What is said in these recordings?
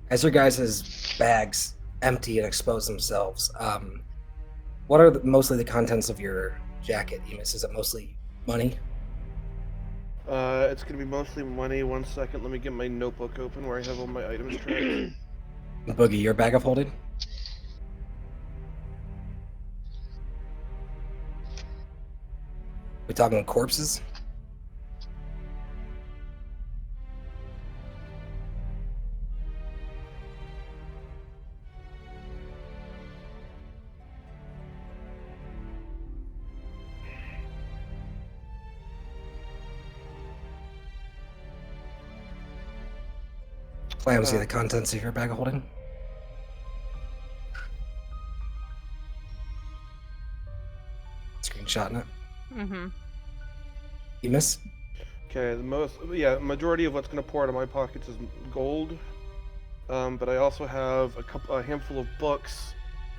As your guys' bags empty and expose themselves, what are mostly the contents of your jacket, Emus? Is it mostly money? It's gonna be mostly money. 1 second, let me get my notebook open where I have all my items tracked. Boogie, your bag of holding? We talking corpses? Clamsy, the contents of your bag of holding? Screenshotting it. Mm-hmm. Emus? Okay, majority of what's gonna pour out of my pockets is gold. But I also have a handful of books,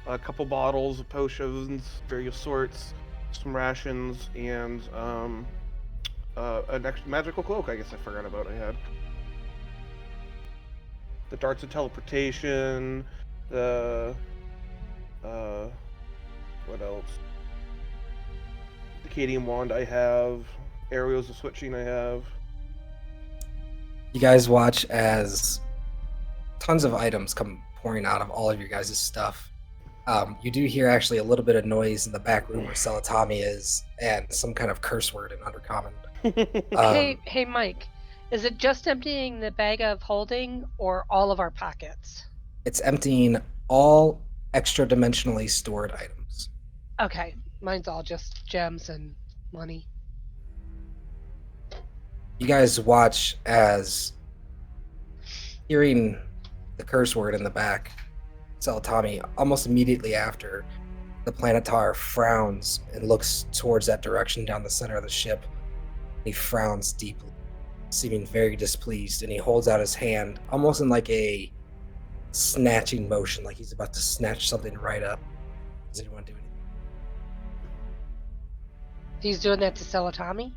a couple bottles of potions, various sorts, some rations, and an extra magical cloak. I guess I forgot about. I had the darts of teleportation, the what else? The Cadian wand I have, arrows of switching I have. You guys watch as tons of items come pouring out of all of your guys' stuff. You do hear actually a little bit of noise in the back room where Salatami is, and some kind of curse word in Undercommon. Hey, Mike. Is it just emptying the bag of holding or all of our pockets? It's emptying all extra dimensionally stored items. Okay, mine's all just gems and money. You guys watch as, hearing the curse word in the back, Salatami, almost immediately after, the Planetar frowns and looks towards that direction down the center of the ship. He frowns deeply, seeming very displeased, and he holds out his hand, almost in like a snatching motion, like he's about to snatch something right up. Does anyone do anything? He's doing that to Salatami?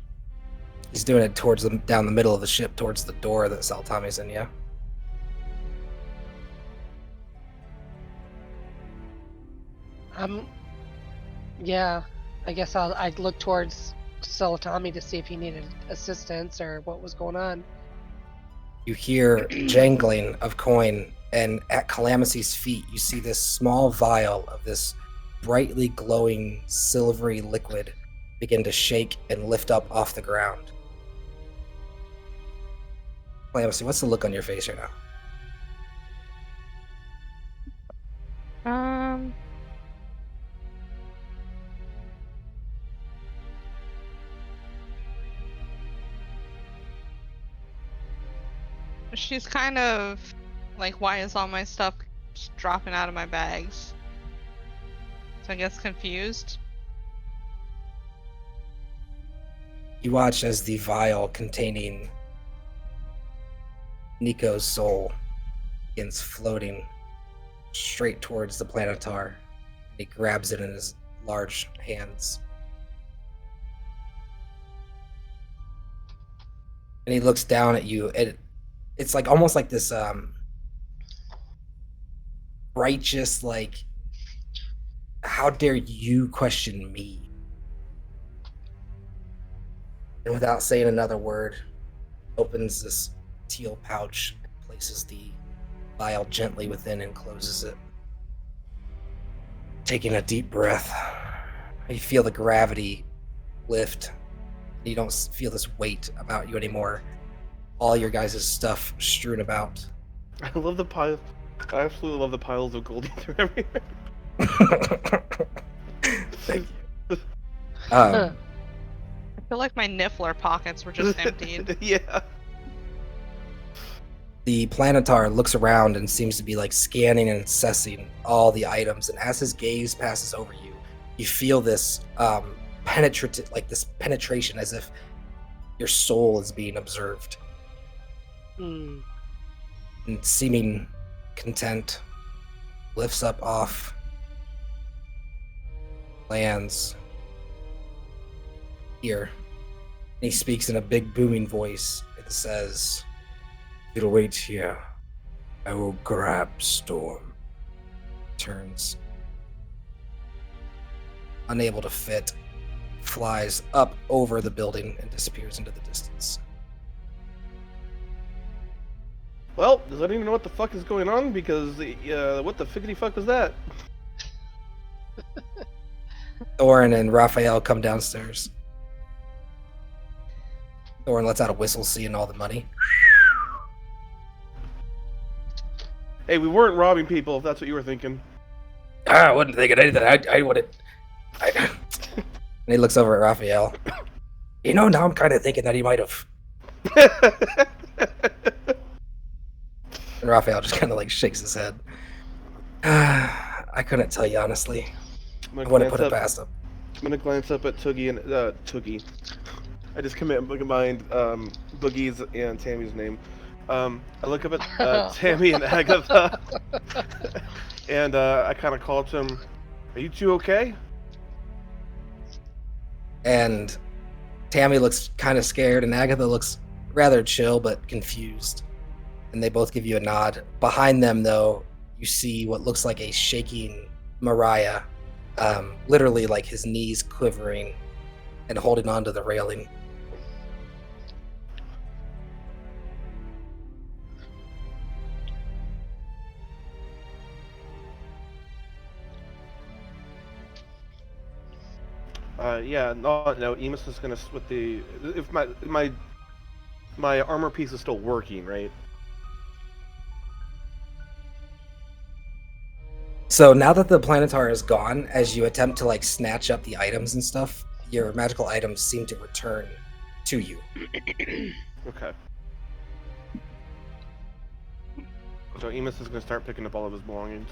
He's doing it towards down the middle of the ship, towards the door that Salatami's in, yeah? Yeah, I guess I'd look towards Salatami to see if he needed assistance or what was going on. You hear jangling of coin, and at Calamity's feet, you see this small vial of this brightly glowing silvery liquid begin to shake and lift up off the ground. Calamity, what's the look on your face right now? She's kind of like, why is all my stuff just dropping out of my bags? So I guess confused. You watch as the vial containing Nico's soul begins floating straight towards the Planetar. He grabs it in his large hands. And he looks down at you, and it's like almost like this righteous, like, how dare you question me? And without saying another word, opens this teal pouch and places the vial gently within and closes it. Taking a deep breath, you feel the gravity lift. You don't feel this weight about you anymore. All your guys' stuff strewn about. I love the pile. I absolutely love the piles of gold you threw everywhere. Thank you. I feel like my Niffler pockets were just emptied. Yeah. The Planetar looks around and seems to be like scanning and assessing all the items. And as his gaze passes over you, you feel this penetration, as if your soul is being observed. And seeming content, lifts up off, lands here. And he speaks in a big booming voice. It says, "You'll wait here I will grab Storm. Turns. Unable to fit, flies up over the building and disappears into the distance. Well, does anyone know what the fuck is going on? Because what the figgity fuck was that? Thorin and Raphael come downstairs. Thorin lets out a whistle, seeing all the money. Hey, we weren't robbing people, if that's what you were thinking. I wouldn't think of anything. I wouldn't. And he looks over at Raphael. You know, now I'm kind of thinking that he might have. And Raphael just kind of like shakes his head. I couldn't tell you honestly. I wouldn't put it past him. I'm gonna glance up at Toogie and Toogie. I just combined Boogie's and Tammy's name. I look up at Tammy and Agatha, and I kind of call to him. Are you two okay? And Tammy looks kind of scared, and Agatha looks rather chill but confused. And they both give you a nod. Behind them, though, you see what looks like a shaking Mariah, literally like his knees quivering and holding onto the railing. No, Emus is gonna with the if my armor piece is still working, right? So now that the Planetar is gone, as you attempt to like snatch up the items and stuff, your magical items seem to return to you. Okay. So Emus is gonna start picking up all of his belongings.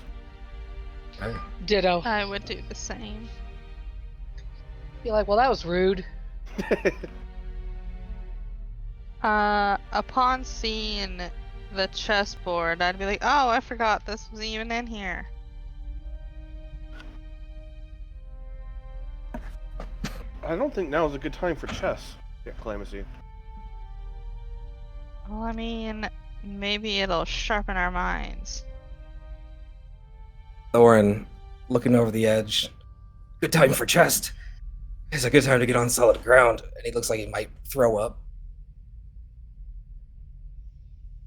Ditto. I would do the same. Be like, well, that was rude. Upon seeing the chessboard, I'd be like, oh, I forgot this was even in here. I don't think now is a good time for chess. Yeah, Calamacy. Well, I mean, maybe it'll sharpen our minds. Thorin, looking over the edge. Good time for chest. It's a good time to get on solid ground. And he looks like he might throw up.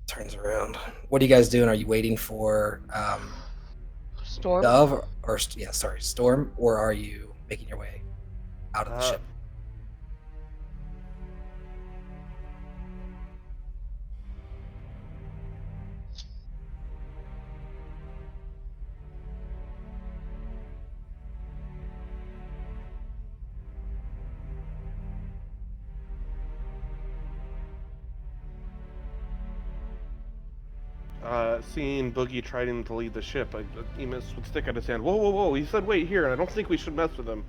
Turns around. What are you guys doing? Are you waiting for Storm? Dove or Storm, or are you making your way out of the ship? Seeing Boogie trying to lead the ship, Emus would stick out his hand. Whoa, whoa, whoa! He said, "Wait here." I don't think we should mess with him.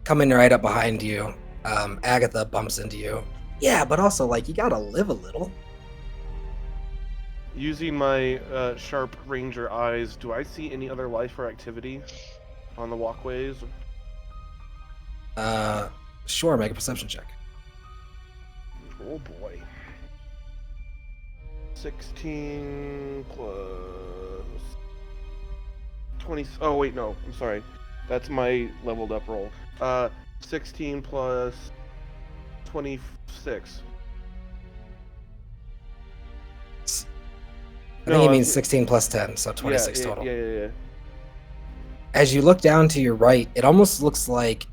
Coming right up behind you, Agatha bumps into you. Yeah, but also, like, you gotta live a little. Using my sharp ranger eyes, do I see any other life or activity on the walkways? Sure, make a perception check. Oh boy. 16 plus 20. Oh wait, no, I'm sorry. That's my leveled up roll. 16 plus 26. I think he means 16 plus 10, so 26 total. Yeah. As you look down to your right, it almost looks like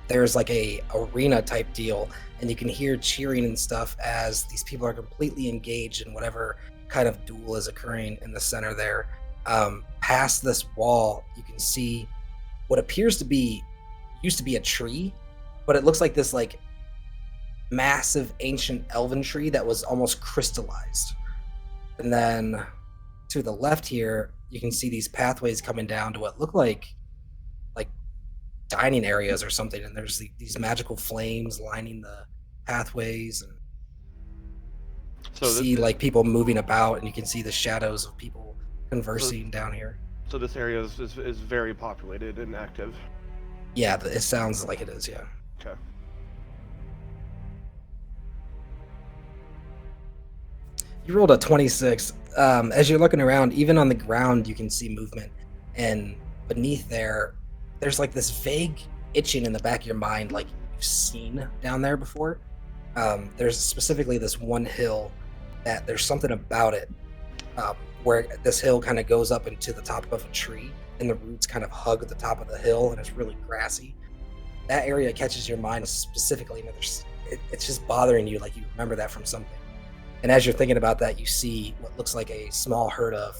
there's like a arena type deal, and you can hear cheering and stuff as these people are completely engaged in whatever kind of duel is occurring in the center there. Past this wall, you can see what appears to be used to be a tree, but it looks like this like massive ancient elven tree that was almost crystallized. And then to the left here, you can see these pathways coming down to what look like dining areas or something, and there's these magical flames lining the pathways, and So you see like people moving about, and you can see the shadows of people conversing down here. So this area is very populated and active. Yeah, it sounds like it is, yeah. Okay. You rolled a 26. As you're looking around, even on the ground, you can see movement. And beneath there's like this vague itching in the back of your mind, like you've seen down there before. There's specifically this one hill that there's something about it where this hill kind of goes up into the top of a tree, and the roots kind of hug the top of the hill, and it's really grassy. That area catches your mind specifically, and it's just bothering you, like you remember that from something. And as you're thinking about that, you see what looks like a small herd of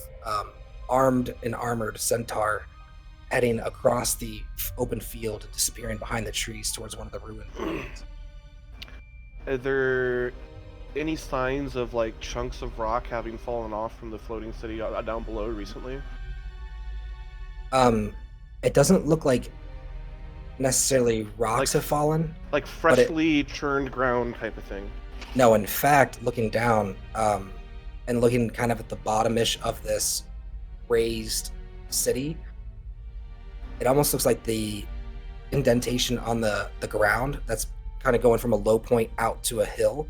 armed and armored centaur heading across the open field and disappearing behind the trees towards one of the ruins. Are there any signs of like chunks of rock having fallen off from the floating city down below recently? It doesn't look like necessarily rocks have fallen. Like freshly churned ground type of thing. No, in fact, looking down and looking kind of at the bottom-ish of this raised city, it almost looks like the indentation on the ground that's kind of going from a low point out to a hill.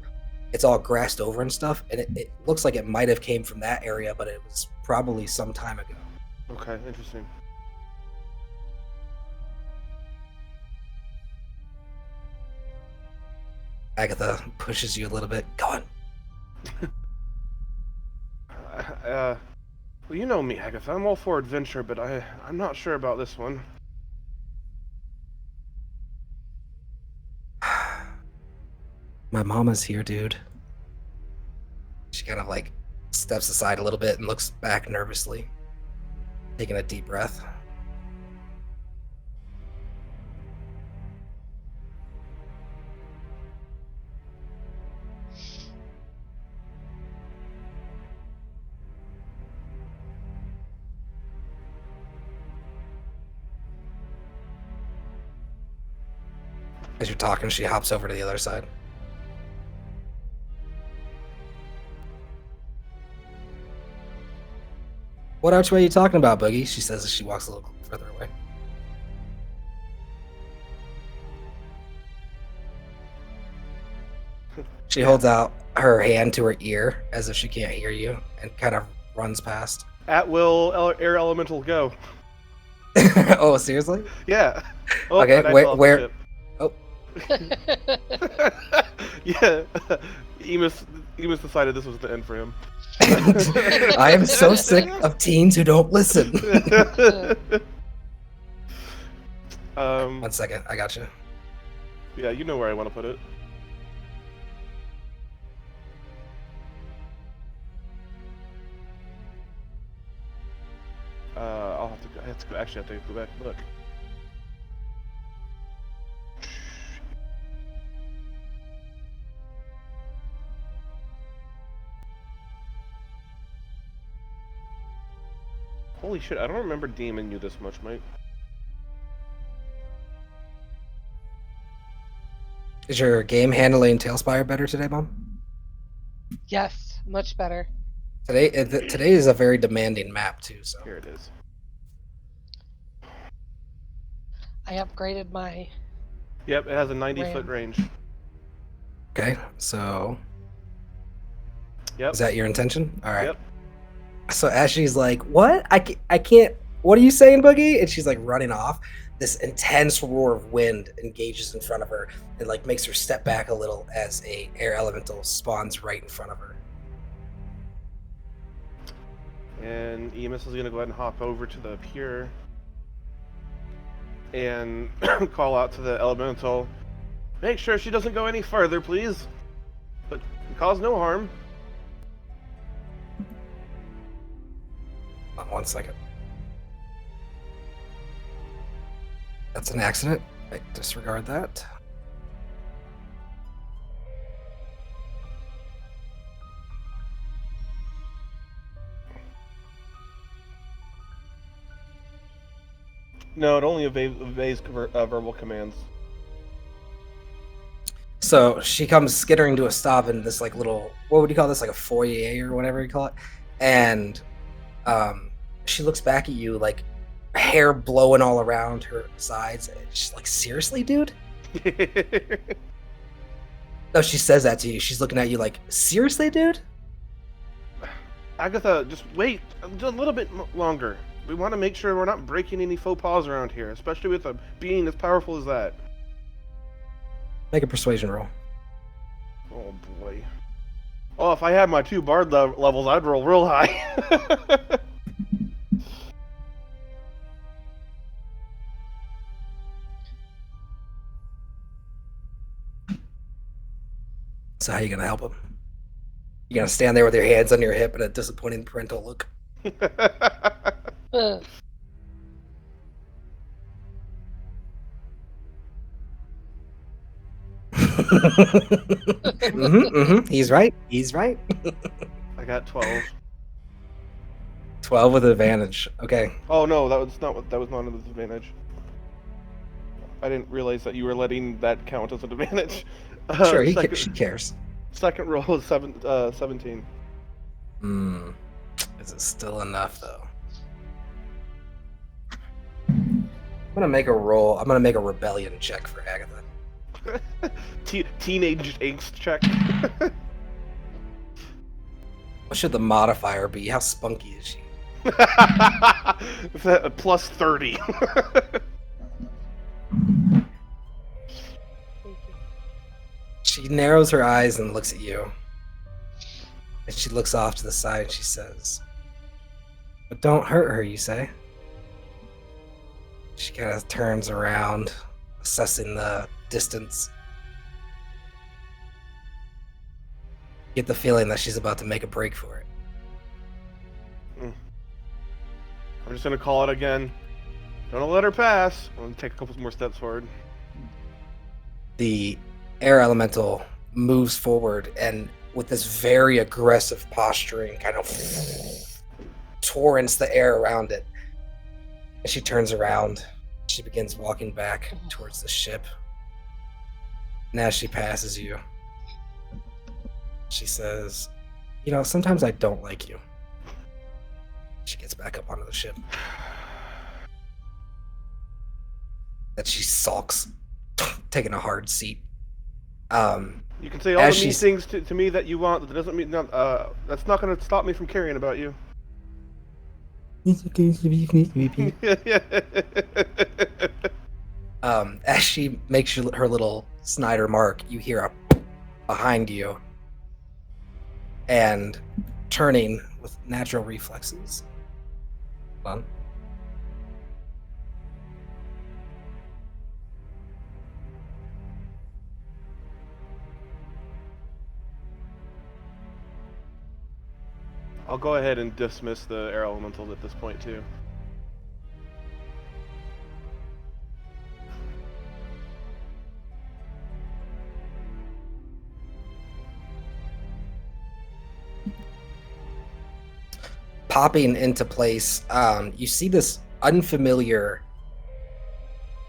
It's all grassed over and stuff, and it looks like it might have came from that area, but it was probably some time ago. Okay, interesting. Agatha pushes you a little bit. Go on. Well, you know me, Agatha. I'm all for adventure, but I'm not sure about this one. My mama's here, dude. She kind of like steps aside a little bit and looks back nervously, taking a deep breath. As you're talking, she hops over to the other side. What archway are you talking about, Boogie? She says as she walks a little further away. She holds out her hand to her ear as if she can't hear you and kind of runs past. At will, air elemental, go. Oh, seriously? Yeah. Oh, Okay, and I where- fell off the where- ship. Oh. Yeah. Emus decided this was the end for him. I am so sick of teens who don't listen. 1 second, I got you. Yeah, you know where I want to put it. I have to go back and look. Holy shit, I don't remember DMing you this much, mate. Is your game handling Talespire better today, Mom? Yes, much better. Today is a very demanding map too. So Here it is. I upgraded my. Yep, it has a 90 RAM. foot range. okay, so Yep. is that your intention? All right. Yep. So Ashley's like, "What? I can't. What are you saying, Boogie?" And she's like running off. This intense roar of wind engages in front of her and like makes her step back a little as a air elemental spawns right in front of her. And EMS is gonna go ahead and hop over to the pier and call out to the elemental. Make sure she doesn't go any further, please. But cause no harm. 1 second. That's an accident. I disregard that. No, it only obeys verbal commands. So she comes skittering to a stop in this like little, what would you call this, like a foyer or whatever you call it, and she looks back at you like hair blowing all around her sides. And she's like, seriously, dude? No, she says that to you. She's looking at you like, seriously, dude? Agatha, just wait a little bit longer. We want to make sure we're not breaking any faux pas around here, especially with a being as powerful as that. Make a persuasion roll. Oh boy. Oh, if I had my 2 bard levels, I'd roll real high. So how you gonna help him? You gonna stand there with your hands on your hip and a disappointing parental look? Uh, He's right. He's right. I got 12. 12 with advantage. Okay. Oh no, that was not an advantage. I didn't realize that you were letting that count as an advantage. Sure, she cares. Second roll is 17. Is it still enough though? I'm gonna make a roll. I'm gonna make a rebellion check for Agatha. Teenage angst check. What should the modifier be? How spunky is she? Plus 30. She narrows her eyes and looks at you. And she looks off to the side and she says, "But don't hurt her, you say?" She kind of turns around, assessing the distance. Get the feeling that she's about to make a break for it. I'm just gonna call it again. Don't let her pass. I'm gonna take a couple more steps forward. The air elemental moves forward and with this very aggressive posturing kind of torrents the air around it. And she turns around. She begins walking back towards the ship. And as she passes you, she says, "You know, sometimes I don't like you." She gets back up onto the ship. That she sulks, taking a hard seat. You can say all the mean things to me that you want, but that doesn't mean that's not going to stop me from caring about you. It's okay, you can repeat. As she makes her little Snyder mark, you hear a behind you, and turning with natural reflexes. Hold on. I'll go ahead and dismiss the air elemental at this point too. Popping into place, you see this unfamiliar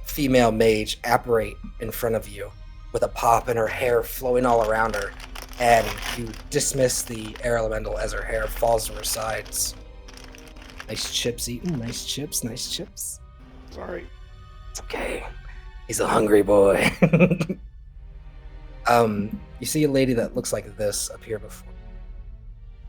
female mage apparate in front of you with a pop and her hair flowing all around her. And you dismiss the air elemental as her hair falls to her sides. Nice chips eaten, nice chips, nice chips. Sorry. It's okay. He's a hungry boy. You see a lady that looks like this appear before